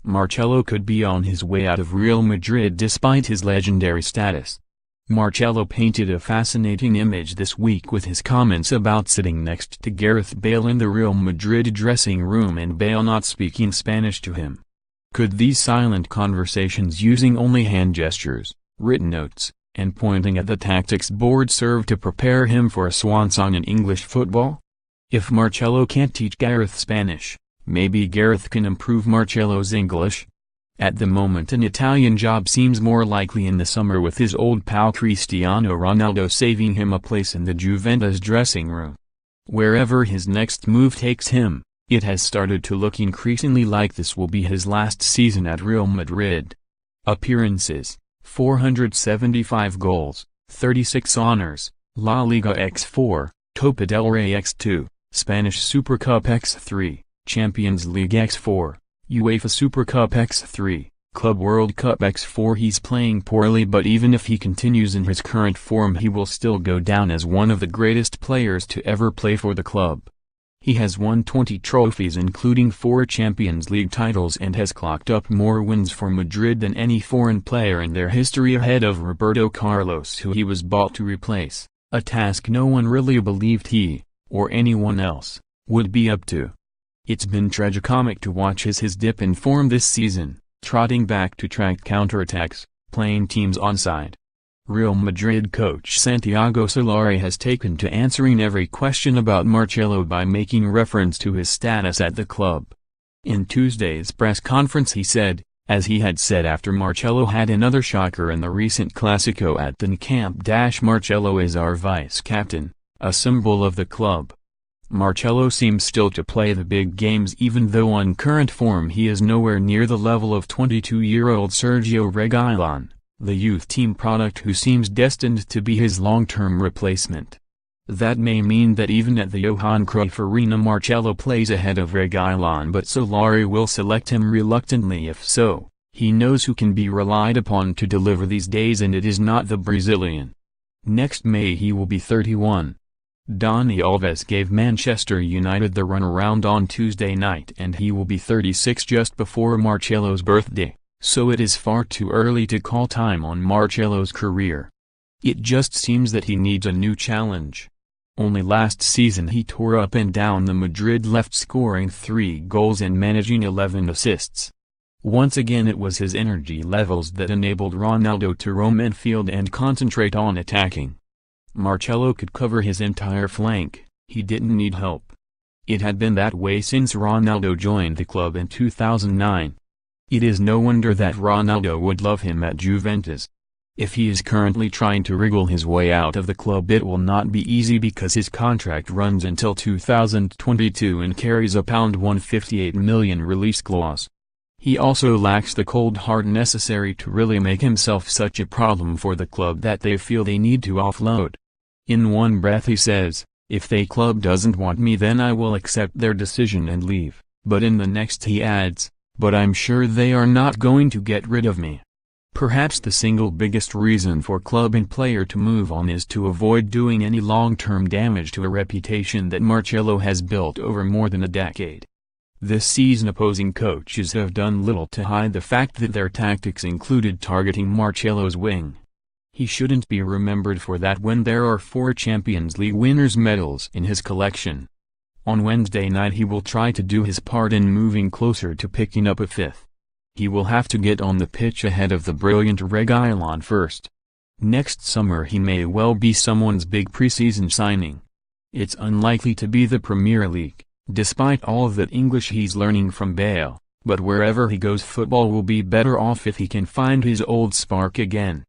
Marcelo could be on his way out of Real Madrid despite his legendary status. Marcelo painted a fascinating image this week with his comments about sitting next to Gareth Bale in the Real Madrid dressing room and Bale not speaking Spanish to him. Could these silent conversations using only hand gestures, written notes, and pointing at the tactics board serve to prepare him for a swansong in English football? If Marcelo can't teach Gareth Spanish, maybe Gareth can improve Marcelo's English? At the moment an Italian job seems more likely in the summer with his old pal Cristiano Ronaldo saving him a place in the Juventus dressing room. Wherever his next move takes him, it has started to look increasingly like this will be his last season at Real Madrid. Appearances: 475 goals, 36 honors, La Liga x4, Copa del Rey x2, Spanish Super Cup x3, Champions League x4, UEFA Super Cup x3, Club World Cup x4. He's playing poorly, but even if he continues in his current form he will still go down as one of the greatest players to ever play for the club. He has won 20 trophies including 4 Champions League titles and has clocked up more wins for Madrid than any foreign player in their history ahead of Roberto Carlos, who he was bought to replace, a task no one really believed he, or anyone else, would be up to. It's been tragicomic to watch his dip in form this season, trotting back to track counterattacks, playing teams onside. Real Madrid coach Santiago Solari has taken to answering every question about Marcelo by making reference to his status at the club. In Tuesday's press conference he said, as he had said after Marcelo had another shocker in the recent Clásico at the Nou Camp: Marcelo is our vice-captain, a symbol of the club. Marcelo seems still to play the big games even though on current form he is nowhere near the level of 22-year-old Sergio Reguilón, the youth team product who seems destined to be his long-term replacement. That may mean that even at the Johan Cruyff Arena Marcelo plays ahead of Reguilón, but Solari will select him reluctantly if so. He knows who can be relied upon to deliver these days and it is not the Brazilian. Next May he will be 31. Dani Alves gave Manchester United the runaround on Tuesday night and he will be 36 just before Marcelo's birthday, so it is far too early to call time on Marcelo's career. It just seems that he needs a new challenge. Only last season he tore up and down the Madrid left, scoring 3 goals and managing 11 assists. Once again it was his energy levels that enabled Ronaldo to roam infield and concentrate on attacking. Marcelo could cover his entire flank, he didn't need help. It had been that way since Ronaldo joined the club in 2009. It is no wonder that Ronaldo would love him at Juventus. If he is currently trying to wriggle his way out of the club it will not be easy because his contract runs until 2022 and carries a £158 million release clause. He also lacks the cold heart necessary to really make himself such a problem for the club that they feel they need to offload. In one breath he says, "If the club doesn't want me then I will accept their decision and leave," but in the next he adds, "But I'm sure they are not going to get rid of me." Perhaps the single biggest reason for club and player to move on is to avoid doing any long-term damage to a reputation that Marcelo has built over more than a decade. This season opposing coaches have done little to hide the fact that their tactics included targeting Marcelo's wing. He shouldn't be remembered for that when there are 4 Champions League winners' medals in his collection. On Wednesday night he will try to do his part in moving closer to picking up a 5th. He will have to get on the pitch ahead of the brilliant Reguilón first. Next summer he may well be someone's big preseason signing. It's unlikely to be the Premier League, despite all of that English he's learning from Bale, but wherever he goes football will be better off if he can find his old spark again.